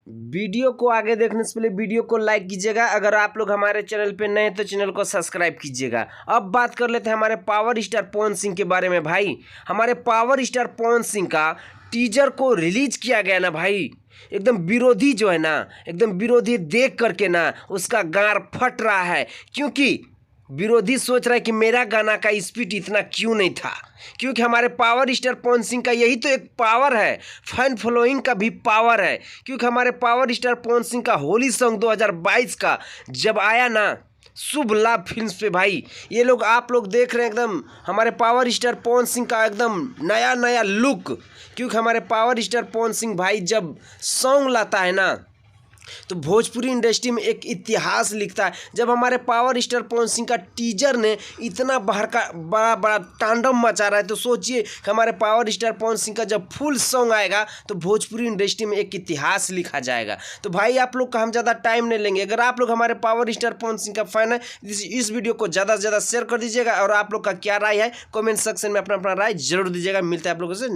Video को आगे देखने से पहले वीडियो को लाइक कीजिएगा। अगर आप लोग हमारे चैनल पे नए हैं तो चैनल को सब्सक्राइब कीजिएगा। अब बात कर लेते हैं हमारे पावर स्टार पवन सिंह के बारे में। भाई हमारे पावर स्टार पवन सिंह का टीजर को रिलीज किया गया ना भाई, एकदम विरोधी जो है ना, एकदम विरोधी देख करके ना उसका गार फट रहा है, क्योंकि विरोधी सोच रहा है कि मेरा गाना का स्पीड इतना क्यों नहीं था। क्योंकि हमारे पावर स्टार पवन सिंह का यही तो एक पावर है, फैन फॉलोइंग का भी पावर है। क्योंकि हमारे पावर स्टार पवन सिंह का होली सॉन्ग 2022 का जब आया ना शुभ लाभ फिल्म्स पे, भाई ये लोग आप लोग देख रहे हैं एकदम हमारे पावर स्टार पवन सिंह का एकदम नया नया लुक। क्योंकि हमारे पावर स्टार पवन सिंह भाई जब सॉन्ग लाता है ना तो भोजपुरी इंडस्ट्री में एक इतिहास लिखता है। जब हमारे पावर स्टार पवन सिंह का टीजर ने इतना बड़ा बड़ा तांडव मचा रहा है, तो सोचिए कि हमारे पावर स्टार पवन सिंह का जब फुल सॉन्ग आएगा तो भोजपुरी इंडस्ट्री में एक इतिहास लिखा जाएगा। तो भाई आप लोग का हम ज़्यादा टाइम नहीं लेंगे। अगर आप लोग हमारे पावर स्टार पवन सिंह का फैन है, इस वीडियो को ज़्यादा से ज़्यादा शेयर कर दीजिएगा। और आप लोग का क्या राय है कॉमेंट सेक्शन में अपना राय जरूर दीजिएगा। मिलता है आप लोगों से।